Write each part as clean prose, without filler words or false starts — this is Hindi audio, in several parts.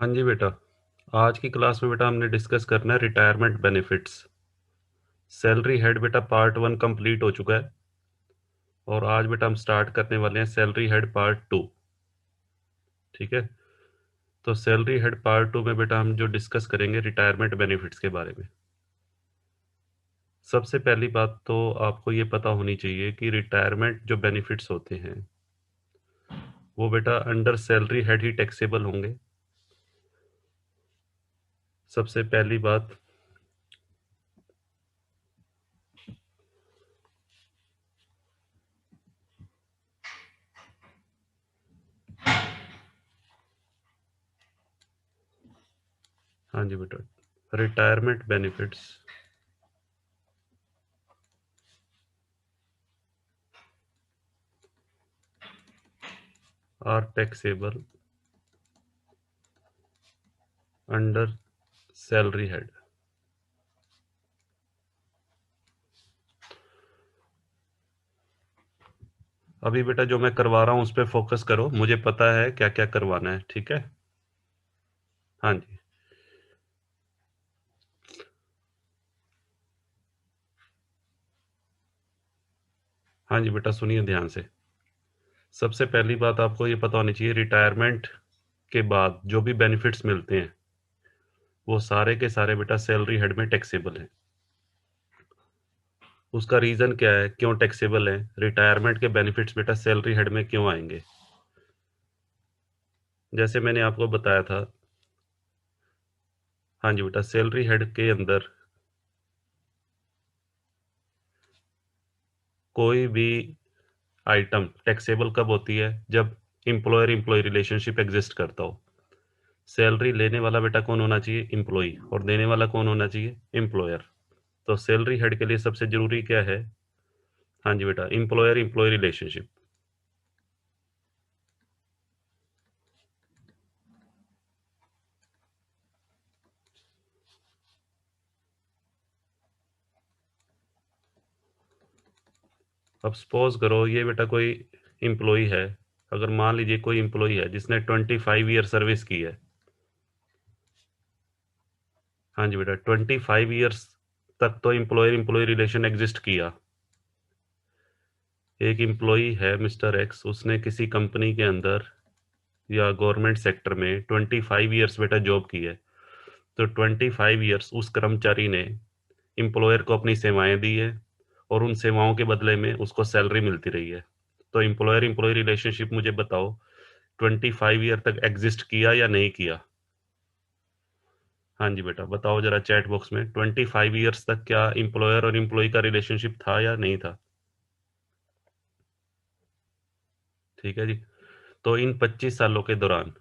हाँ जी बेटा, आज की क्लास में बेटा हमने डिस्कस करना है रिटायरमेंट बेनिफिट्स। सैलरी हेड बेटा पार्ट 1 कंप्लीट हो चुका है और आज बेटा हम स्टार्ट करने वाले हैं सैलरी हेड पार्ट 2। ठीक है, तो सैलरी हेड पार्ट 2 में बेटा हम जो डिस्कस करेंगे रिटायरमेंट बेनिफिट्स के बारे में। सबसे पहली बात तो आपको ये पता होनी चाहिए कि रिटायरमेंट जो बेनिफिट्स होते हैं वो बेटा अंडर सैलरी हेड ही टैक्सेबल होंगे। सबसे पहली बात, हाँ जी बेटा, retirement benefits are taxable under salary head. अभी बेटा जो मैं करवा रहा हूँ उस पर फोकस करो, मुझे पता है क्या क्या करवाना है। ठीक है, हाँ जी, हाँ जी बेटा सुनिए ध्यान से। सबसे पहली बात आपको ये पता होनी चाहिए, रिटायरमेंट के बाद जो भी बेनिफिट्स मिलते हैं वो सारे के सारे बेटा सैलरी हेड में टैक्सेबल हैं। उसका रीज़न क्या है, क्यों टैक्सेबल है? रिटायरमेंट के बेनिफिट्स बेटा सैलरी हेड में क्यों आएंगे? जैसे मैंने आपको बताया था, हाँ जी बेटा, सैलरी हेड के अंदर कोई भी आइटम टैक्सेबल कब होती है? जब एम्प्लॉयर एम्प्लॉय रिलेशनशिप एग्जिस्ट करता हो। सैलरी लेने वाला बेटा कौन होना चाहिए? एम्प्लॉई। और देने वाला कौन होना चाहिए? एम्प्लॉयर। तो सैलरी हेड के लिए सबसे जरूरी क्या है? हाँ जी बेटा, एम्प्लॉयर एम्प्लॉय रिलेशनशिप। अब सपोज करो ये बेटा कोई एम्प्लॉय है, अगर मान लीजिए कोई एम्प्लॉय है जिसने 25 ईयर सर्विस की है। हाँ जी बेटा, 25 ईयर्स तक तो एम्प्लॉयर एम्प्लॉय रिलेशन एग्जिस्ट किया। एक एम्प्लॉय है मिस्टर एक्स, उसने किसी कंपनी के अंदर या गवर्नमेंट सेक्टर में 25 ईयर्स बेटा जॉब की है। तो 25 ईयर्स उस कर्मचारी ने एम्प्लॉयर को अपनी सेवाएं दी है और उन सेवाओं के बदले में उसको सैलरी मिलती रही है। तो एम्प्लॉयर एम्प्लॉय रिलेशनशिप मुझे बताओ 25 ईयर तक एग्जिस्ट किया या नहीं किया? हाँ जी बेटा बताओ जरा चैट बॉक्स में, 25 ईयर्स तक क्या एम्प्लॉयर और एम्प्लॉय का रिलेशनशिप था या नहीं था? ठीक है जी। तो इन 25 सालों के दौरान,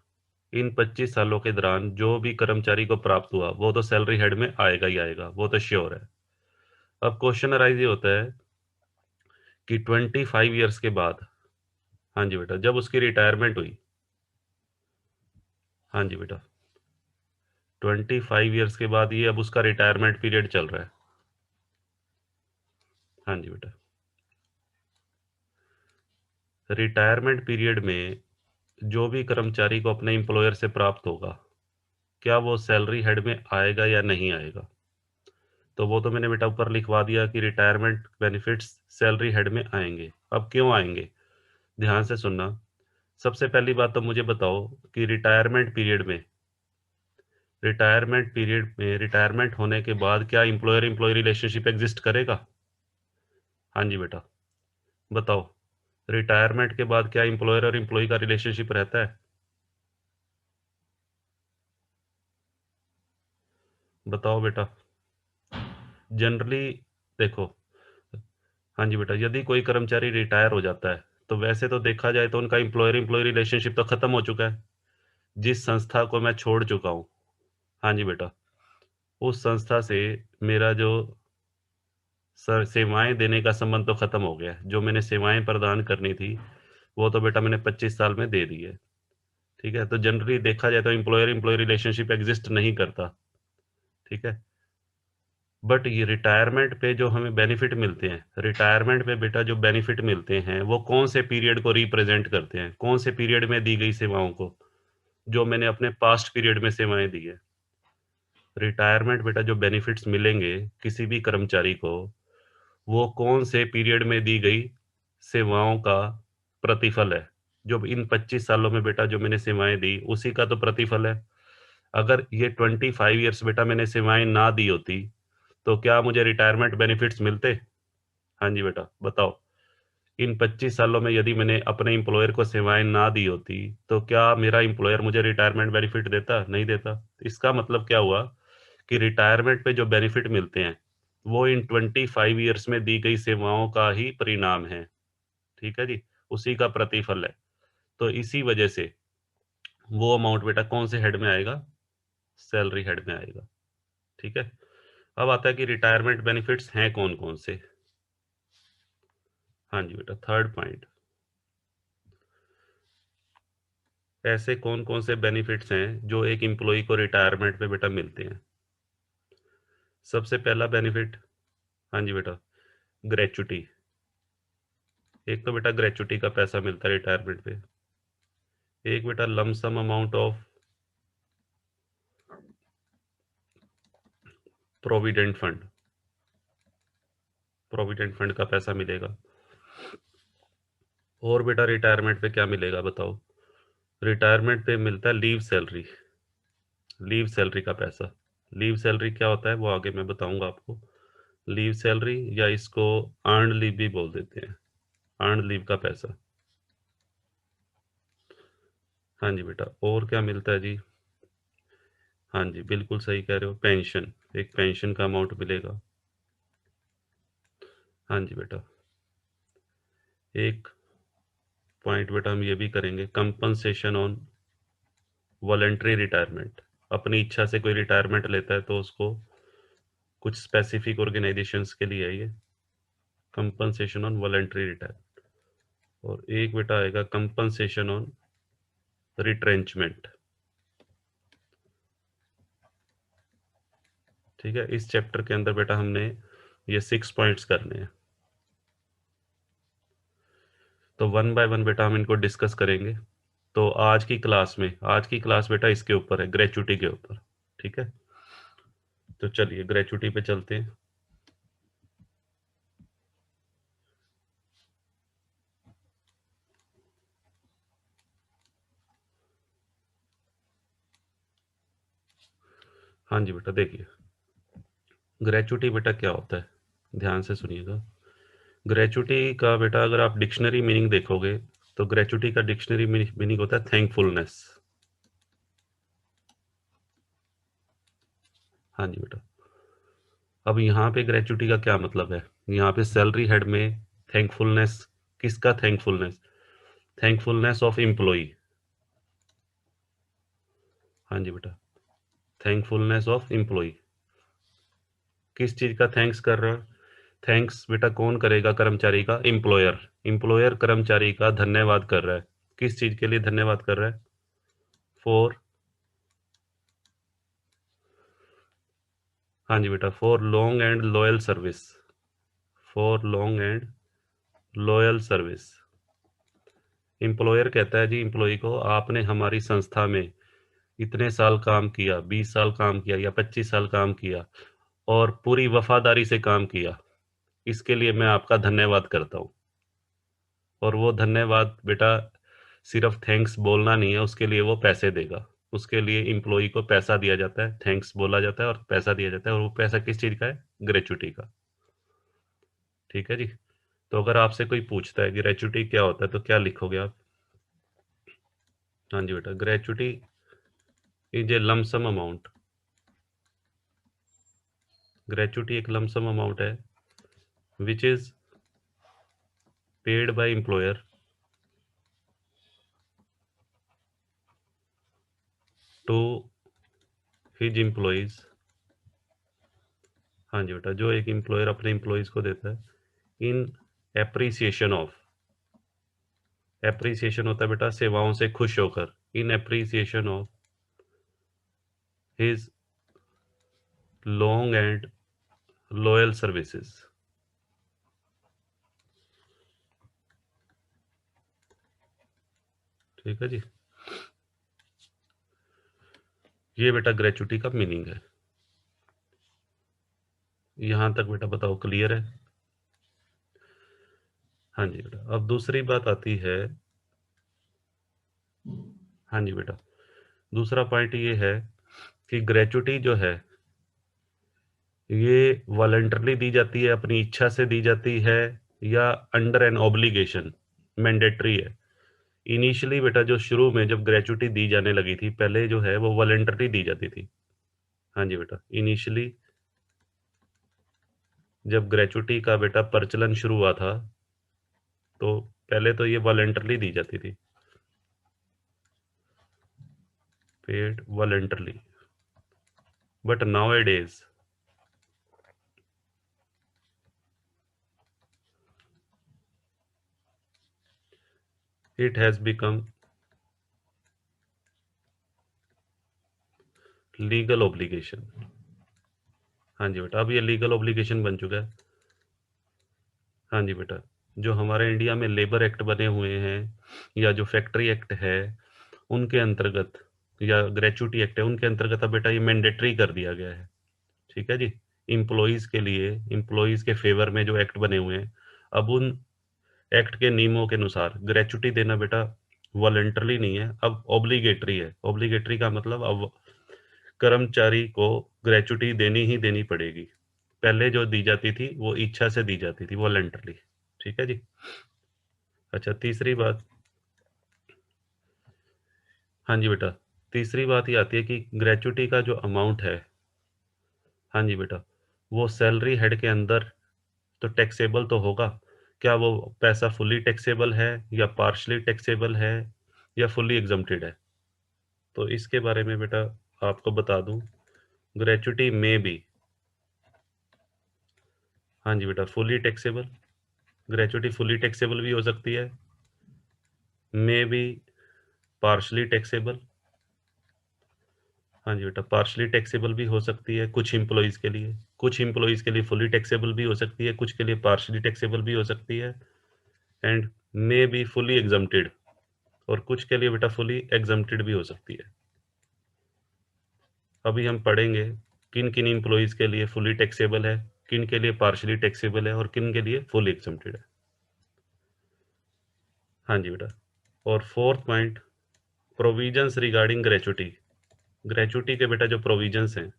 इन 25 सालों के दौरान जो भी कर्मचारी को प्राप्त हुआ वो तो सैलरी हेड में आएगा ही आएगा, वो तो श्योर है। अब क्वेश्चन अराइज ये होता है कि 25 ईयर्स के बाद, हाँ जी बेटा, जब उसकी रिटायरमेंट हुई, हाँ जी बेटा, 25 ईयर्स के बाद ये अब उसका रिटायरमेंट पीरियड चल रहा है। हाँ जी बेटा, रिटायरमेंट पीरियड में जो भी कर्मचारी को अपने एम्प्लॉयर से प्राप्त होगा, क्या वो सैलरी हेड में आएगा या नहीं आएगा? तो वो तो मैंने बेटा ऊपर लिखवा दिया कि रिटायरमेंट बेनिफिट्स सैलरी हेड में आएंगे। अब क्यों आएंगे, ध्यान से सुनना। सबसे पहली बात तो मुझे बताओ कि रिटायरमेंट पीरियड में रिटायरमेंट होने के बाद क्या एम्प्लॉयर एम्प्लॉय रिलेशनशिप एग्जिस्ट करेगा? हाँ जी बेटा बताओ, रिटायरमेंट के बाद क्या एम्प्लॉयर और एम्प्लॉय का रिलेशनशिप रहता है? बताओ बेटा। जनरली देखो, हाँ जी बेटा, यदि कोई कर्मचारी रिटायर हो जाता है तो वैसे तो देखा जाए तो उनका एम्प्लॉयर एम्प्लॉय रिलेशनशिप तो खत्म हो चुका है। जिस संस्था को मैं छोड़ चुका हूँ, हाँ जी बेटा, उस संस्था से मेरा जो सेवाएं देने का संबंध तो खत्म हो गया है। जो मैंने सेवाएं प्रदान करनी थी वो तो बेटा मैंने 25 साल में दे दी है। ठीक है, तो जनरली देखा जाए तो एम्प्लॉयर एम्प्लॉय रिलेशनशिप एग्जिस्ट नहीं करता। ठीक है, बट ये रिटायरमेंट पे जो हमें बेनिफिट मिलते हैं, रिटायरमेंट पे बेटा जो बेनिफिट मिलते हैं वो कौन से पीरियड को रिप्रेजेंट करते हैं, कौन से पीरियड में दी गई सेवाओं को? जो मैंने अपने पास्ट पीरियड में सेवाएं दी है। रिटायरमेंट बेटा जो बेनिफिट्स मिलेंगे किसी भी कर्मचारी को, वो कौन से पीरियड में दी गई सेवाओं का प्रतिफल है। जो इन 25 सालों में बेटा जो मैंने सेवाएं दी उसी का तो प्रतिफल है। अगर ये 25 ईयर्स बेटा मैंने सेवाएं ना दी होती तो क्या मुझे रिटायरमेंट बेनिफिट्स मिलते? हाँ जी बेटा बताओ। इन 25 सालों में यदि मैंने अपने एम्प्लॉयर को सेवाएं ना दी होती तो क्या मेरा एम्प्लॉयर मुझे रिटायरमेंट बेनिफिट देता? नहीं देता। इसका मतलब क्या हुआ कि रिटायरमेंट पे जो बेनिफिट मिलते हैं वो इन 25 ईयर्स में दी गई सेवाओं का ही परिणाम है। ठीक है जी, उसी का प्रतिफल है। तो इसी वजह से वो अमाउंट बेटा कौन से हेड में आएगा? सैलरी हेड में आएगा। ठीक है। अब आता है कि रिटायरमेंट बेनिफिट्स हैं कौन कौन से। हाँ जी बेटा, थर्ड पॉइंट, ऐसे कौन कौन से बेनिफिट्स हैं जो एक एम्प्लॉय को रिटायरमेंट में बेटा मिलते हैं। सबसे पहला बेनिफिट, हाँ जी बेटा, ग्रेचुटी। एक तो बेटा ग्रेचुटी का पैसा मिलता है रिटायरमेंट पे। एक बेटा lump sum amount of provident fund, provident fund का पैसा मिलेगा। और बेटा रिटायरमेंट पे क्या मिलेगा बताओ? रिटायरमेंट पे मिलता है लीव सैलरी, लीव सैलरी का पैसा। लीव सैलरी क्या होता है वो आगे मैं बताऊंगा आपको। लीव सैलरी या इसको अर्नड लीव भी बोल देते हैं, अर्नड लीव का पैसा। हाँ जी बेटा, और क्या मिलता है जी? हाँ जी बिल्कुल सही कह रहे हो, पेंशन, एक पेंशन का अमाउंट मिलेगा। हाँ जी बेटा, एक पॉइंट बेटा हम ये भी करेंगे, कंपनसेशन ऑन वॉलेंट्री रिटायरमेंट। अपनी इच्छा से कोई रिटायरमेंट लेता है तो उसको कुछ स्पेसिफिक ऑर्गेनाइजेशंस के लिए है ये कंपनसेशन ऑन वॉलेंट्री रिटायर। और एक बेटा आएगा कंपनसेशन ऑन रिट्रेंचमेंट। ठीक है, इस चैप्टर के अंदर बेटा हमने ये 6 पॉइंट्स करने हैं, तो वन बाय वन बेटा हम इनको डिस्कस करेंगे। तो आज की क्लास में, आज की क्लास बेटा इसके ऊपर है, ग्रेचुटी के ऊपर। ठीक है, तो चलिए ग्रेचुटी पे चलते हैं। हाँ जी बेटा देखिए, ग्रेचुटी बेटा क्या होता है, ध्यान से सुनिएगा। ग्रेचुटी का बेटा अगर आप डिक्शनरी मीनिंग देखोगे तो ग्रेचुटी का डिक्शनरी मीनिंग होता है थैंकफुलनेस। हाँ जी बेटा, अब यहाँ पे ग्रेचुटी का क्या मतलब है? यहाँ पे सैलरी हेड में थैंकफुलनेस, किसका थैंकफुलनेस? Thankfulness of employ. हाँ जी बेटा, थैंकफुलनेस ऑफ एम्प्लॉय। किस चीज का थैंक्स कर रहा है? थैंक्स बेटा कौन करेगा कर्मचारी का? एम्प्लॉयर। एम्प्लॉयर कर्मचारी का धन्यवाद कर रहा है। किस चीज के लिए धन्यवाद कर रहा है? फॉर, हाँ जी बेटा, for long and loyal service, for long and loyal service. Employer कहता है जी एम्प्लॉय को, आपने हमारी संस्था में इतने साल काम किया, 20 साल काम किया या 25 साल काम किया और पूरी वफादारी से काम किया, इसके लिए मैं आपका धन्यवाद करता हूँ। और वो धन्यवाद बेटा सिर्फ थैंक्स बोलना नहीं है, उसके लिए वो पैसे देगा। उसके लिए एम्प्लॉय को पैसा दिया जाता है, थैंक्स बोला जाता है और पैसा दिया जाता है। और वो पैसा किस चीज़ का है? ग्रेचुटी का। ठीक है जी। तो अगर आपसे कोई पूछता है ग्रेचुटी क्या होता है तो क्या लिखोगे आप? हाँ जी बेटा, gratuity is a lump sum amount. Gratuity एक लमसम अमाउंट है which is paid by employer to his employees. हाँ जी बेटा, जो एक एम्प्लॉयर अपने एम्प्लॉयज को देता है इन एप्रिसिएशन ऑफ, एप्रिसिएशन होता है बेटा सेवाओं से खुश होकर, in appreciation of his long and loyal services. ठीक है जी। ये बेटा ग्रेचुटी का मीनिंग है। यहां तक बेटा बताओ क्लियर है? हाँ जी बेटा। अब दूसरी बात आती है। हाँ जी बेटा, दूसरा पॉइंट ये है कि ग्रेचुटी जो है ये वॉलंटरली दी जाती है, अपनी इच्छा से दी जाती है, या अंडर एन ऑब्लिगेशन, मैंडेटरी है। इनिशियली बेटा जो शुरू में जब ग्रेचुटी दी जाने लगी थी, पहले जो है वो वॉलंटरी दी जाती थी। हाँ जी बेटा, इनिशियली जब ग्रेचुटी का बेटा प्रचलन शुरू हुआ था तो पहले तो ये वॉलंटरली दी जाती थी, paid voluntarily, but now A days it has become legal obligation. हाँ जी बेटा, अब ये लीगल ऑब्लिगेशन बन चुका है। हाँ जी बेटा, जो हमारे इंडिया में लेबर एक्ट बने हुए हैं या जो फैक्ट्री एक्ट है उनके अंतर्गत, या ग्रेचुटी एक्ट है उनके अंतर्गत अब बेटा ये मैंडेटरी कर दिया गया है। ठीक है जी। इम्प्लॉइज के लिए, इम्प्लॉइज के फेवर में जो एक्ट बने हुए हैं, अब उन एक्ट के नियमों के अनुसार ग्रेचुटी देना बेटा वॉलंटरली नहीं है, अब ऑब्लिगेटरी है। ऑब्लिगेटरी का मतलब अब कर्मचारी को ग्रेचुटी देनी ही देनी पड़ेगी। पहले जो दी जाती थी वो इच्छा से दी जाती थी, वॉलंटरली। ठीक है जी। अच्छा, तीसरी बात। हाँ जी बेटा, तीसरी बात ये आती है कि ग्रेचुटी का जो अमाउंट है, हाँ जी बेटा, वो सैलरी हेड के अंदर तो टैक्सेबल तो होगा। क्या वो पैसा फुली टैक्सेबल है, या पार्शली टैक्सेबल है, या फुली एग्जम्प्टेड है? तो इसके बारे में बेटा आपको बता दूं, ग्रेचुटी में भी, हाँ जी बेटा, fully taxable, gratuity fully taxable भी हो सकती है, में भी पार्शली टैक्सेबल। हाँ जी बेटा, पार्शली टैक्सेबल भी हो सकती है कुछ एम्प्लॉइज के लिए, कुछ एम्प्लॉइज के लिए फुली टैक्सेबल भी हो सकती है, कुछ के लिए पार्शली टैक्सेबल भी हो सकती है, and may be fully exempted, और कुछ के लिए बेटा फुली एग्जम्प्टेड भी हो सकती है। अभी हम पढ़ेंगे किन किन एम्प्लॉइज के लिए फुली टैक्सेबल है, किन के लिए पार्शली टैक्सेबल है, और किन के लिए फुली एग्जम्प्टेड है। हाँ जी बेटा। और fourth point, provisions regarding gratuity. Gratuity के बेटा जो प्रोविजंस हैं,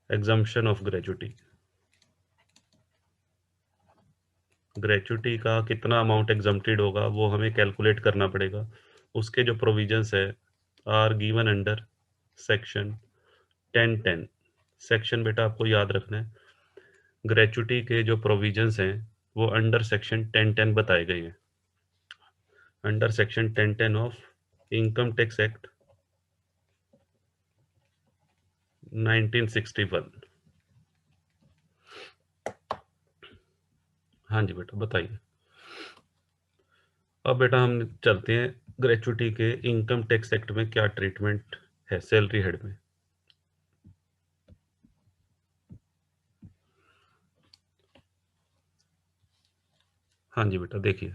एग्जम्पशन ऑफ ग्रेचुटी, ग्रेचुटी का कितना अमाउंट एग्जम्प्टेड होगा वो हमें कैलकुलेट करना पड़ेगा। उसके जो प्रोविजंस है are given under section 1010। Section बेटा आपको याद रखना है, ग्रेचुटी के जो प्रोविजंस हैं वो अंडर सेक्शन 1010 बताए गए हैं। Under section 1010 of income tax act 1961। हाँ जी बेटा, बताइए। अब बेटा हम चलते हैं ग्रेचुटी के इनकम टैक्स एक्ट में क्या ट्रीटमेंट है सैलरी हेड में। हाँ जी बेटा, देखिए,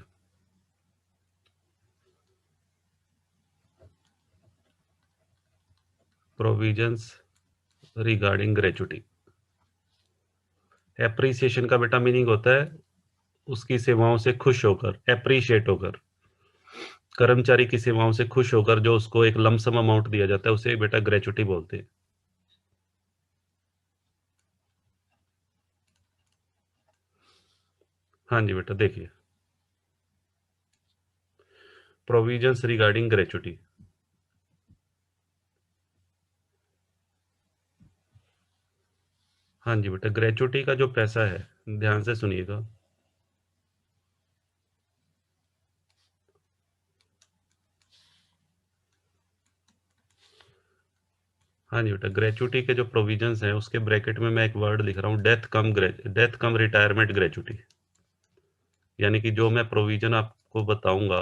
प्रोविजंस रिगार्डिंग ग्रेचुटी। एप्रिसिएशन का बेटा मीनिंग होता है उसकी सेवाओं से खुश होकर, एप्रिशिएट होकर, कर्मचारी की सेवाओं से खुश होकर जो उसको एक लमसम अमाउंट दिया जाता है उसे बेटा ग्रेचुटी बोलते हैं। हाँ जी बेटा, देखिए, प्रोविजंस रिगार्डिंग ग्रेचुटी। हाँ जी बेटा, ग्रेचुटी का जो पैसा है, ध्यान से सुनिएगा। हाँ जी बेटा, ग्रेचुटी के जो प्रोविजंस हैं उसके ब्रैकेट में मैं एक वर्ड लिख रहा हूँ, डेथ कम रिटायरमेंट ग्रेचुटी। यानी कि जो मैं प्रोविजन आपको बताऊंगा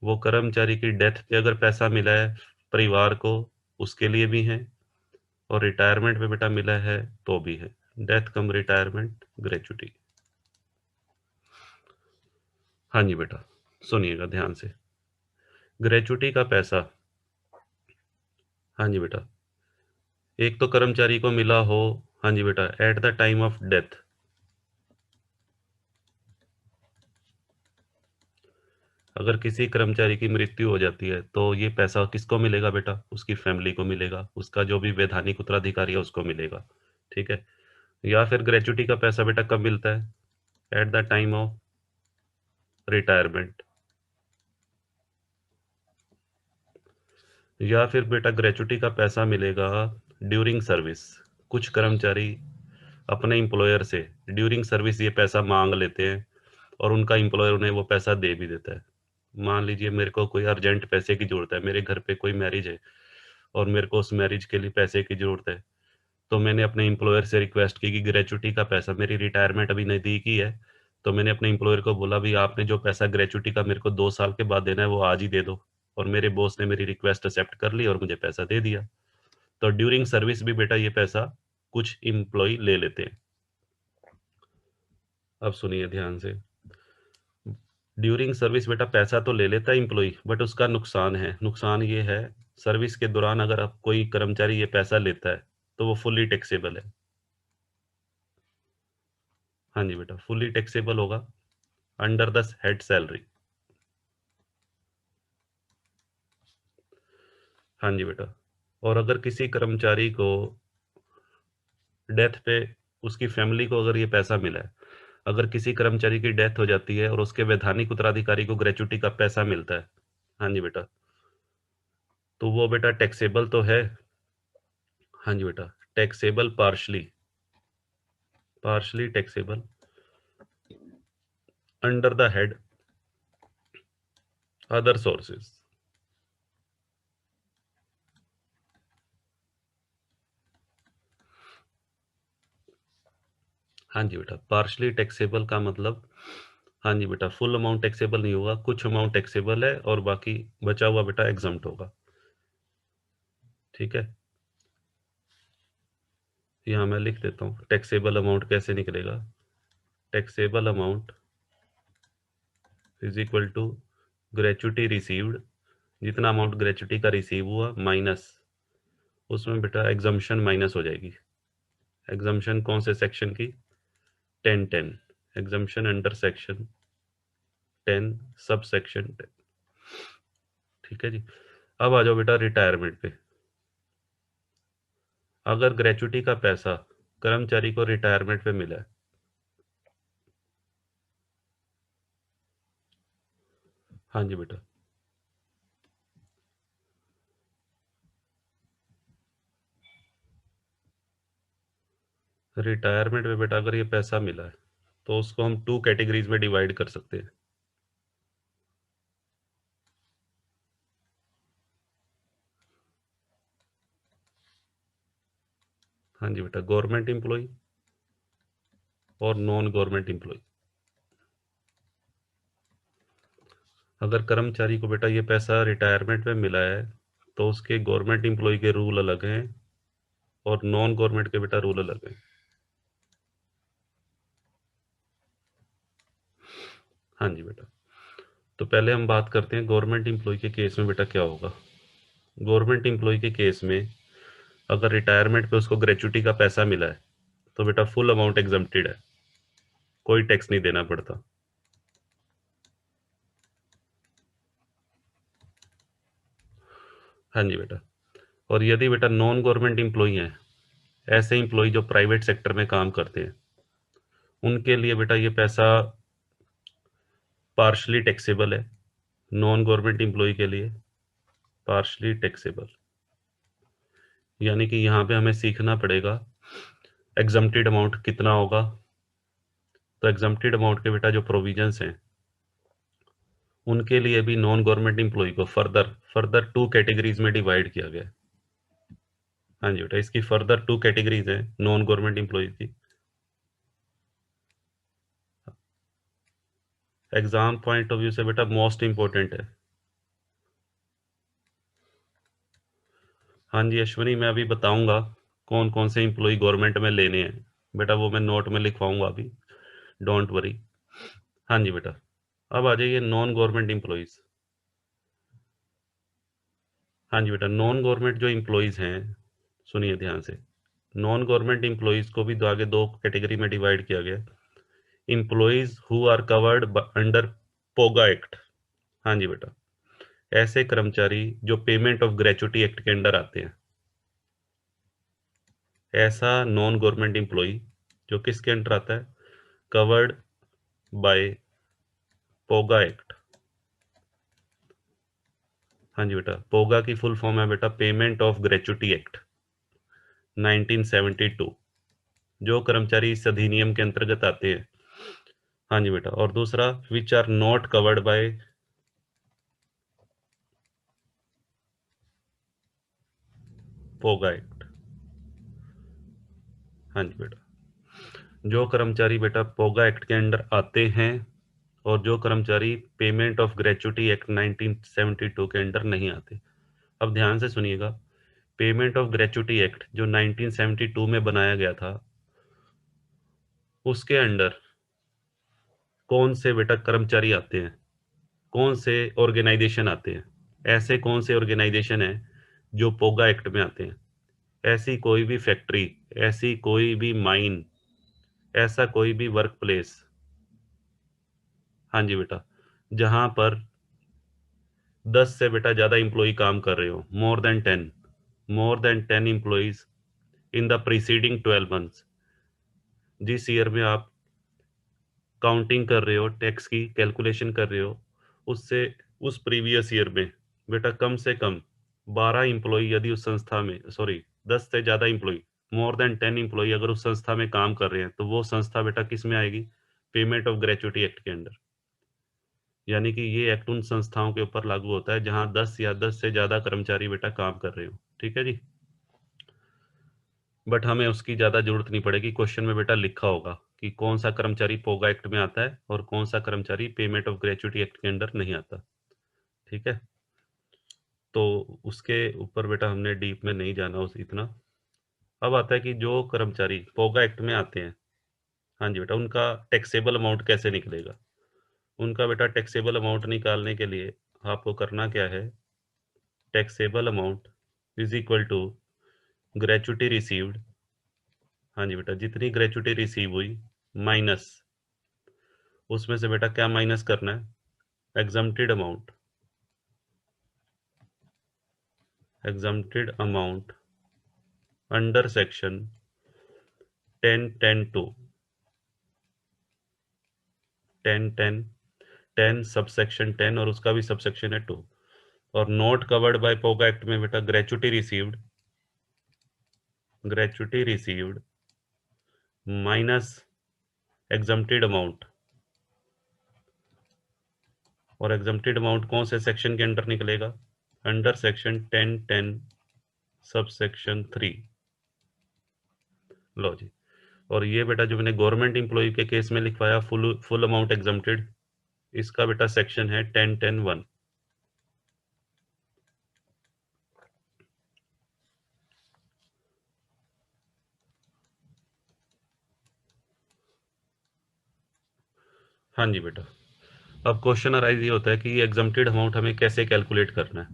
वो कर्मचारी की डेथ पे अगर पैसा मिला है परिवार को, उसके लिए भी है, और रिटायरमेंट पे बेटा मिला है तो भी है। डेथ कम रिटायरमेंट ग्रेचुटी। हाँ जी बेटा, सुनिएगा ध्यान से। ग्रेचुटी का पैसा, हाँ जी बेटा, एक तो कर्मचारी को मिला हो, हाँ जी बेटा, at the time of death, अगर किसी कर्मचारी की मृत्यु हो जाती है तो ये पैसा किसको मिलेगा बेटा? उसकी फैमिली को मिलेगा, उसका जो भी वैधानिक उत्तराधिकारी है उसको मिलेगा, ठीक है। या फिर ग्रेचुटी का पैसा बेटा कब मिलता है? At the time of retirement. या फिर बेटा ग्रेचुटी का पैसा मिलेगा ड्यूरिंग सर्विस। कुछ कर्मचारी अपने एम्प्लॉयर से ड्यूरिंग सर्विस ये पैसा मांग लेते हैं और उनका एम्प्लॉयर उन्हें वो पैसा दे भी देता है। मान लीजिए मेरे को कोई अर्जेंट पैसे की ज़रूरत है, मेरे घर पे कोई मैरिज है और मेरे को उस मैरिज के लिए पैसे की ज़रूरत है, तो मैंने अपने एम्प्लॉयर से रिक्वेस्ट की कि ग्रेचुटी का पैसा, मेरी रिटायरमेंट अभी नज़दीक ही है, तो मैंने अपने एम्प्लॉयर को बोला भी आपने जो पैसा ग्रेचुटी का मेरे को 2 साल के बाद देना है वो आज ही दे दो, और मेरे बॉस ने मेरी रिक्वेस्ट एक्सेप्ट कर ली और मुझे पैसा दे दिया। तो ड्यूरिंग सर्विस भी बेटा ये पैसा कुछ एम्प्लॉय ले लेते हैं। अब सुनिए ध्यान से, ड्यूरिंग सर्विस बेटा पैसा तो ले लेता है एम्प्लॉय, बट उसका नुकसान है। नुकसान ये है, सर्विस के दौरान अगर आप कोई कर्मचारी ये पैसा लेता है तो वो फुल्ली टैक्सेबल है। हाँ जी बेटा, फुल्ली टैक्सेबल होगा अंडर द हेड सैलरी। हाँ जी बेटा, और अगर किसी कर्मचारी को डेथ पे, उसकी फैमिली को अगर ये पैसा मिला है, अगर किसी कर्मचारी की डेथ हो जाती है और उसके वैधानिक उत्तराधिकारी को ग्रेचुटी का पैसा मिलता है, हाँ जी बेटा, तो वो बेटा टैक्सेबल तो है। हाँ जी बेटा, taxable partially, partially taxable under the head other sources. हाँ जी बेटा, पार्शली टैक्सेबल का मतलब, हाँ जी बेटा, फुल अमाउंट टैक्सेबल नहीं होगा, कुछ अमाउंट टैक्सेबल है और बाकी बचा हुआ बेटा एग्जम्प्ट होगा, ठीक है। यहाँ मैं लिख देता हूँ टैक्सेबल अमाउंट कैसे निकलेगा। Taxable amount is equal to gratuity received, जितना अमाउंट ग्रेचुटी का रिसीव हुआ माइनस, उसमें बेटा एग्जम्पशन माइनस हो जाएगी। एग्जम्पशन कौन से सेक्शन की? 1010, exemption under section 10 sub section 10, ठीक है जी। अब आ जाओ बेटा रिटायरमेंट पे। अगर ग्रेचुटी का पैसा कर्मचारी को रिटायरमेंट पे मिला है, हाँ जी बेटा, रिटायरमेंट में बेटा अगर ये पैसा मिला है तो उसको हम 2 कैटेगरीज में डिवाइड कर सकते हैं। हाँ जी बेटा, गवर्नमेंट एम्प्लॉय और नॉन गवर्नमेंट एम्प्लॉय। अगर कर्मचारी को बेटा ये पैसा रिटायरमेंट में मिला है तो उसके गवर्नमेंट एम्प्लॉय के रूल अलग हैं और नॉन गवर्नमेंट के बेटा रूल अलग हैं। हाँ जी बेटा, तो पहले हम बात करते हैं गवर्नमेंट एम्प्लॉय के केस में बेटा क्या होगा। गवर्नमेंट एम्प्लॉय के केस में अगर रिटायरमेंट पे उसको ग्रेचुटी का पैसा मिला है तो बेटा फुल अमाउंट एग्जम्प्टेड है, कोई टैक्स नहीं देना पड़ता। हाँ जी बेटा, और यदि बेटा नॉन गवर्नमेंट एम्प्लॉय हैं, ऐसे एम्प्लॉय जो प्राइवेट सेक्टर में काम करते हैं, उनके लिए बेटा ये पैसा पार्शली टैक्सेबल है। नॉन गवर्नमेंट एम्प्लॉय के लिए पार्शली टैक्सेबल, यानी कि यहाँ पे हमें सीखना पड़ेगा एग्जम्प्टेड अमाउंट कितना होगा। तो एग्जम्प्टेड अमाउंट के बेटा जो प्रोविजंस हैं, उनके लिए भी नॉन गवर्नमेंट एम्प्लॉय को फर्दर फर्दर 2 कैटेगरीज में डिवाइड किया गया है। हाँ जी बेटा, इसकी फर्दर 2 कैटेगरीज हैं नॉन गवर्नमेंट एम्प्लॉय की। एग्जाम पॉइंट ऑफ व्यू से बेटा मोस्ट इंपॉर्टेंट है। हाँ जी अश्विनी, मैं अभी बताऊंगा कौन कौन से एम्प्लॉय गवर्नमेंट में लेने हैं बेटा, वो मैं नोट में लिखवाऊंगा अभी, डोंट वरी। हाँ जी बेटा, अब आ जाइए नॉन गवर्नमेंट एम्प्लॉयज। हाँ जी बेटा, नॉन गवर्नमेंट जो एम्प्लॉयज़ हैं, सुनिए ध्यान से, नॉन गवर्नमेंट एम्प्लॉयज़ को भी आगे दो कैटेगरी में डिवाइड किया गया। Employees who are covered under POGA act. हाँ जी बेटा, ऐसे कर्मचारी जो पेमेंट ऑफ ग्रेचुटी एक्ट के अंडर आते हैं। ऐसा नॉन गवर्नमेंट एम्प्लॉय जो किसके अंडर आता है? Covered by POGA act. हाँ जी बेटा, पोगा की फुल फॉर्म है बेटा पेमेंट ऑफ ग्रेचुटी एक्ट 1972। जो कर्मचारी इस अधिनियम के अंतर्गत आते हैं। हाँ जी बेटा, और दूसरा which are not covered by POGA act. हाँ जी बेटा, जो कर्मचारी बेटा पोगा एक्ट के अंडर आते हैं और जो कर्मचारी पेमेंट ऑफ ग्रेचुटी एक्ट 1972 के अंडर नहीं आते। अब ध्यान से सुनिएगा, पेमेंट ऑफ ग्रेचुटी एक्ट जो 1972 में बनाया गया था, उसके अंडर कौन से बेटा कर्मचारी आते हैं, कौन से ऑर्गेनाइजेशन आते हैं? ऐसे कौन से ऑर्गेनाइजेशन हैं जो पोगा एक्ट में आते हैं? ऐसी कोई भी फैक्ट्री, ऐसी कोई भी माइन, ऐसा कोई भी वर्क प्लेस। हाँ जी बेटा, जहां पर 10 से बेटा ज्यादा इंप्लॉई काम कर रहे हो, more than 10 employees in the preceding 12 months. जिस ईयर में आप काउंटिंग कर रहे हो, टैक्स की कैलकुलेशन कर रहे हो, उससे उस प्रीवियस ईयर में बेटा कम से कम 12 इंप्लॉई यदि उस संस्था में, सॉरी 10 से ज्यादा इंप्लॉई, मोर देन 10 इंप्लॉई अगर उस संस्था में काम कर रहे हैं, तो वो संस्था बेटा किस में आएगी? पेमेंट ऑफ ग्रेचुटी एक्ट के अंडर। यानी कि ये एक्ट उन संस्थाओं के ऊपर लागू होता है जहां 10 या 10 से ज्यादा कर्मचारी बेटा काम कर रहे हो। ठीक है जी, बट हमें उसकी ज्यादा जरूरत नहीं पड़ेगी। क्वेश्चन में बेटा लिखा होगा कि कौन सा कर्मचारी पोगा एक्ट में आता है और कौन सा कर्मचारी पेमेंट ऑफ ग्रेचुटी एक्ट के अंडर नहीं आता। ठीक है, तो उसके ऊपर बेटा हमने डीप में नहीं जाना उस इतना। अब आता है कि जो कर्मचारी पोगा एक्ट में आते हैं, हाँ जी बेटा, उनका टैक्सेबल अमाउंट कैसे निकलेगा? उनका बेटा टैक्सेबल अमाउंट निकालने के लिए आपको करना क्या है? Taxable amount is equal to gratuity received. हाँ जी बेटा, जितनी ग्रेचुटी रिसीव हुई माइनस, उसमें से बेटा क्या माइनस करना है? Exempted amount, exempted amount under section 10(10)(2), 10(10)(10) subsection 10 और उसका भी सबसेक्शन है 2। और not covered by POGA act में बेटा gratuity received minus exempted amount. और एग्जम्प्टेड अमाउंट कौन से सेक्शन के अंडर निकलेगा? Under section 10(10) subsection 3। लो जी, और ये बेटा जो मैंने गवर्नमेंट इंप्लॉय के केस में लिखवाया फुल अमाउंट एग्जम्प्टेड, इसका बेटा सेक्शन है 10(10)(1). हाँ जी बेटा, अब क्वेश्चन अराइज ये होता है कि ये एग्जम्प्टेड अमाउंट हमें कैसे कैलकुलेट करना है।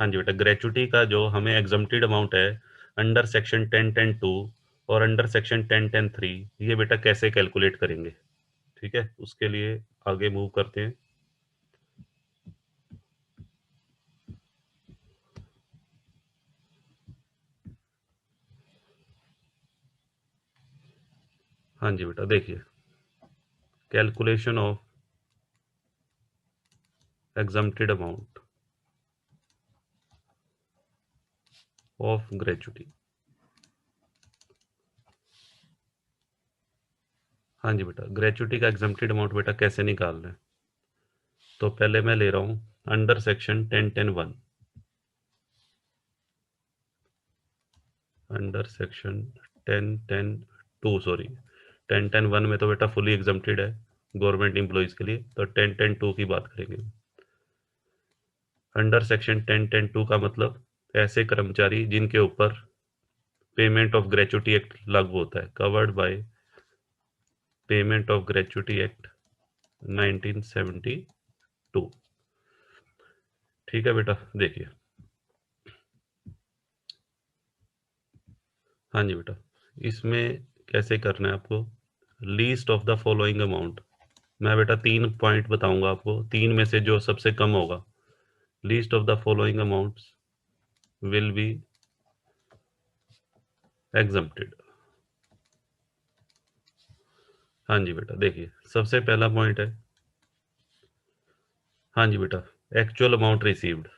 हाँ जी बेटा, ग्रेचुटी का जो हमें एग्जम्प्टेड अमाउंट है अंडर सेक्शन 10(10)(2) और अंडर सेक्शन 10(10)(3, ये बेटा कैसे कैलकुलेट करेंगे? ठीक है, उसके लिए आगे मूव करते हैं। हाँ जी बेटा, देखिए calculation of exempted amount of gratuity. हाँ जी बेटा, ग्रेचुटी का एग्जम्प्टेड अमाउंट बेटा कैसे निकालना है? तो पहले मैं ले रहा हूँ under section 10(10)(1, under section 10(10)(2, sorry 10(10)(1 में तो बेटा फुली एग्जम्प्टेड है गवर्नमेंट एम्प्लॉयज के लिए, तो 10(10)(2 की बात करेंगे। अंडर सेक्शन 10(10)(2 का मतलब ऐसे कर्मचारी जिनके ऊपर पेमेंट ऑफ ग्रेचुटी एक्ट लागू होता है, covered by payment of gratuity act 1972। ठीक है बेटा, देखिए हाँ जी बेटा, इसमें कैसे करना है आपको, least of the following amount. मैं बेटा 3 पॉइंट बताऊंगा आपको, 3 में से जो सबसे कम होगा, least of the following amounts will be exempted. हाँ जी बेटा, देखिए सबसे पहला पॉइंट है, हाँ जी बेटा, एक्चुअल अमाउंट रिसीव्ड।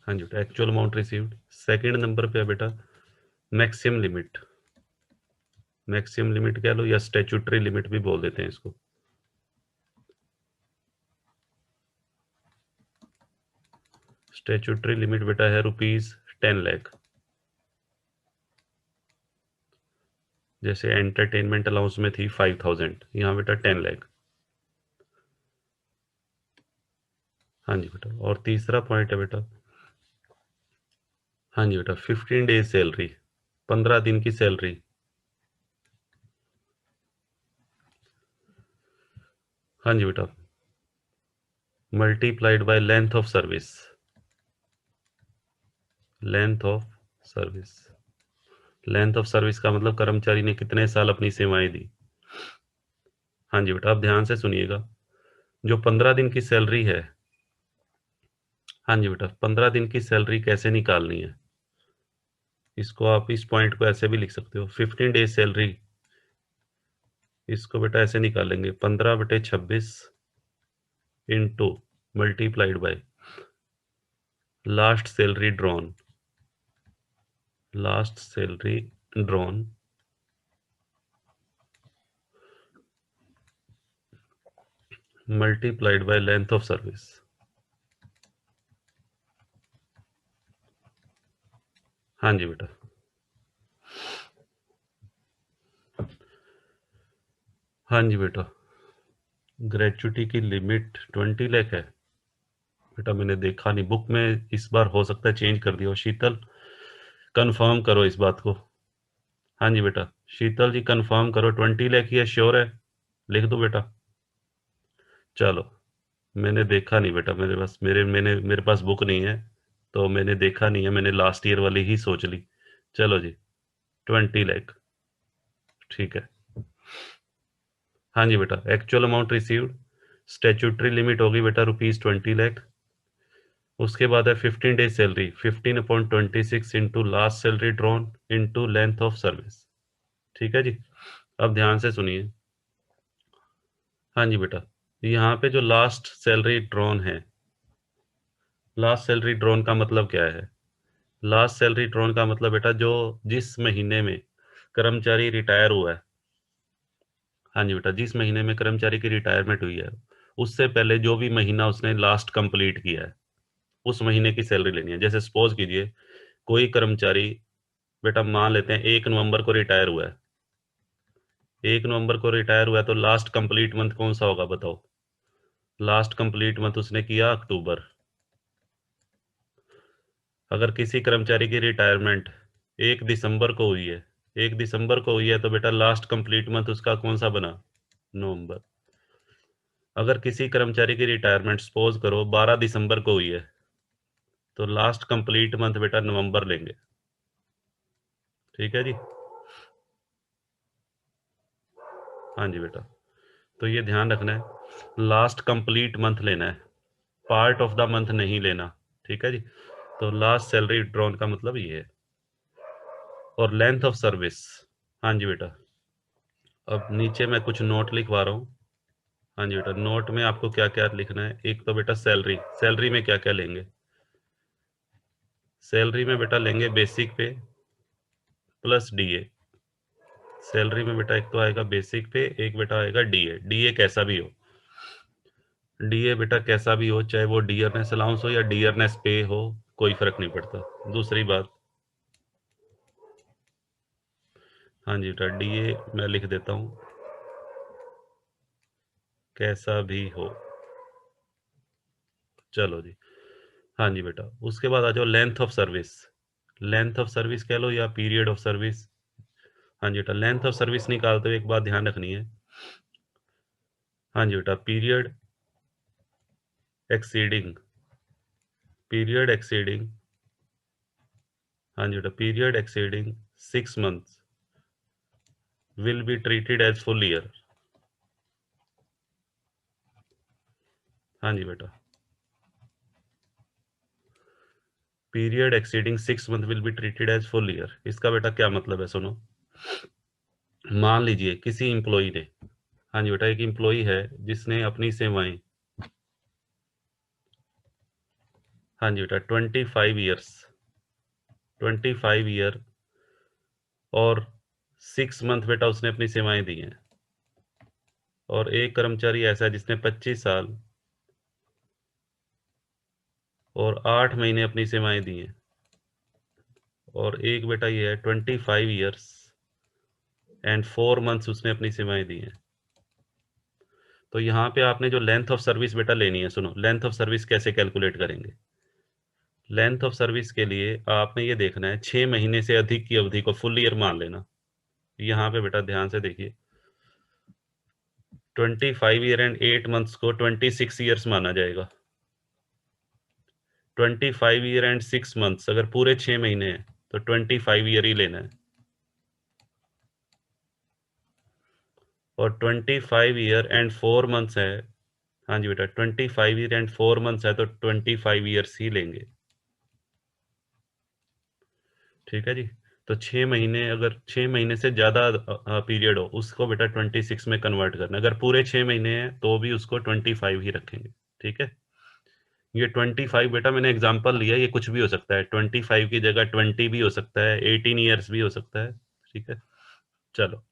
हाँ जी बेटा, actual amount received. Second number पे है बेटा मैक्सिमम लिमिट। मैक्सिमम लिमिट कह लो या स्टैट्यूटरी लिमिट भी बोल देते हैं इसको। स्टैट्यूटरी लिमिट बेटा है ₹10 लाख। जैसे एंटरटेनमेंट अलाउंस में थी 5,000, यहाँ बेटा 10 लाख। हाँ जी बेटा, और तीसरा पॉइंट है बेटा, हाँ जी बेटा 15 डेज सैलरी, 15 दिन की सैलरी। हाँ जी बेटा, multiplied by length of service. Length of service, length of service का मतलब कर्मचारी ने कितने साल अपनी सेवाएं दी। हाँ जी बेटा, आप ध्यान से सुनिएगा, जो 15 दिन की सैलरी है, हाँ जी बेटा 15 दिन की सैलरी कैसे निकालनी है, इसको आप इस पॉइंट को ऐसे भी लिख सकते हो, 15 डेज सैलरी। इसको बेटा ऐसे निकालेंगे, 15/26 into multiplied by last salary drawn. Last salary drawn multiplied by length of service. हाँ जी बेटा, हाँ जी बेटा, ग्रेचुटी की लिमिट 20 लाख है। बेटा मैंने देखा नहीं बुक में, इस बार हो सकता है चेंज कर दिया हो। शीतल कंफर्म करो इस बात को। हाँ जी बेटा, शीतल जी कंफर्म करो, 20 लाख ही है, श्योर है? लिख दो बेटा। चलो, मैंने देखा नहीं बेटा, मेरे पास बुक नहीं है, तो मैंने देखा नहीं है, मैंने लास्ट ईयर वाली ही सोच ली। चलो जी, 20 लाख, ठीक है। हाँ जी बेटा, actual amount received, statutory limit होगी बेटा ₹20 लाख। उसके बाद है 15 days salary, 15/26 into last salary drawn into length of service. ठीक है जी, अब ध्यान से सुनिए। हाँ जी बेटा, यहाँ पे जो लास्ट सैलरी ड्रॉन है, लास्ट सैलरी ड्रॉन का मतलब क्या है? लास्ट सैलरी ड्रॉन का मतलब बेटा, जो जिस महीने में कर्मचारी रिटायर हुआ है, हाँ जी बेटा, जिस महीने में कर्मचारी की रिटायरमेंट हुई है, उससे पहले जो भी महीना उसने लास्ट कंप्लीट किया है, उस महीने की सैलरी लेनी है। जैसे सपोज कीजिए, कोई कर्मचारी, बेटा मान लेते हैं 1 नवंबर को रिटायर हुआ है, 1 नवंबर को रिटायर हुआ है, तो लास्ट कंप्लीट मंथ कौन सा होगा बताओ? लास्ट कंप्लीट मंथ उसने किया अक्टूबर। अगर किसी कर्मचारी की रिटायरमेंट 1 दिसंबर को हुई है, 1 दिसंबर को हुई है, तो बेटा लास्ट कंप्लीट मंथ उसका कौन सा बना? नवंबर। अगर किसी कर्मचारी की रिटायरमेंट सपोज करो 12 दिसंबर को हुई है, तो लास्ट कंप्लीट मंथ बेटा नवंबर लेंगे। ठीक है जी, हाँ जी बेटा, तो ये ध्यान रखना है, लास्ट कंप्लीट मंथ लेना है, पार्ट ऑफ द मंथ नहीं लेना। ठीक है जी, तो लास्ट सैलरी ड्रॉन का मतलब ये है। और लेंथ ऑफ सर्विस, हाँ जी बेटा, अब नीचे मैं कुछ नोट लिखवा रहा हूँ। हाँ जी बेटा, नोट में आपको क्या क्या लिखना है, एक तो बेटा सैलरी, सैलरी में क्या क्या लेंगे? सैलरी में बेटा लेंगे बेसिक पे प्लस डीए। सैलरी में बेटा एक तो आएगा बेसिक पे, एक बेटा आएगा डीए। डीए कैसा भी हो, डीए बेटा कैसा भी हो, चाहे वो डियरनेस अलाउंस हो या डियरनेस पे हो, कोई फर्क नहीं पड़ता। दूसरी बात, हाँ जी बेटा, डीए मैं लिख देता हूँ, कैसा भी हो। चलो जी, हाँ जी बेटा, उसके बाद आ जाओ length of service. Length of service कह लो या पीरियड ऑफ सर्विस। हाँ जी बेटा, लेंथ ऑफ सर्विस निकालते हुए एक बात ध्यान रखनी है। हाँ जी बेटा, पीरियड एक्सीडिंग, पीरियड एक्सीडिंग हाँ जी बेटा, period exceeding 6 months will be treated as full year. हाँ जी बेटा, period exceeding 6 month will be treated as full year, इसका बेटा क्या मतलब है सुनो। मान लीजिए किसी एम्प्लॉय ने, हाँ जी बेटा, एक एम्प्लॉय है जिसने अपनी सेवाएं, हाँ जी बेटा, 25 ईयर्स, 25 ईयर और 6 month बेटा उसने अपनी सेवाएं दी हैं। और एक कर्मचारी ऐसा है जिसने 25 साल और 8 महीने अपनी सेवाएं दी हैं। और एक बेटा ये है 25 ईयर्स एंड 4 months उसने अपनी सेवाएं दी हैं। तो यहाँ पे आपने जो लेंथ ऑफ सर्विस बेटा लेनी है, सुनो, लेंथ ऑफ सर्विस कैसे कैलकुलेट करेंगे। लेंथ ऑफ सर्विस के लिए आपने ये देखना है 6 महीने से अधिक की अवधि को फुल ईयर मान लेना। यहाँ पे बेटा ध्यान से देखिए, 25 ईयर एंड 8 months को 26 ईयर्स माना जाएगा। 25 ईयर एंड 6 months अगर पूरे 6 महीने हैं तो 25 ईयर ही लेना है। और 25 ईयर एंड 4 months है, हाँ जी बेटा, 25 ईयर एंड 4 months है तो 25 ईयर्स ही लेंगे। ठीक है जी। तो 6 महीने, अगर 6 महीने से ज़्यादा पीरियड हो उसको बेटा 26 में कन्वर्ट करना। अगर पूरे 6 महीने हैं तो भी उसको 25 ही रखेंगे। ठीक है, ये 25 बेटा मैंने एग्जांपल लिया, ये कुछ भी हो सकता है, 25 की जगह 20 भी हो सकता है, 18 ईयर्स भी हो सकता है। ठीक है, चलो,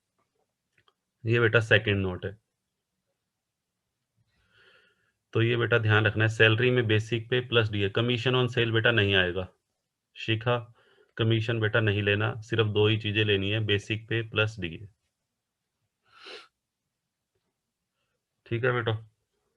ये बेटा सेकंड नोट है। तो ये बेटा ध्यान रखना है, सैलरी में बेसिक पे प्लस डी है, कमीशन ऑन सेल बेटा नहीं आएगा। शिखा, कमीशन बेटा नहीं लेना, सिर्फ दो ही चीजें लेनी है, बेसिक पे प्लस डी है। ठीक है बेटा।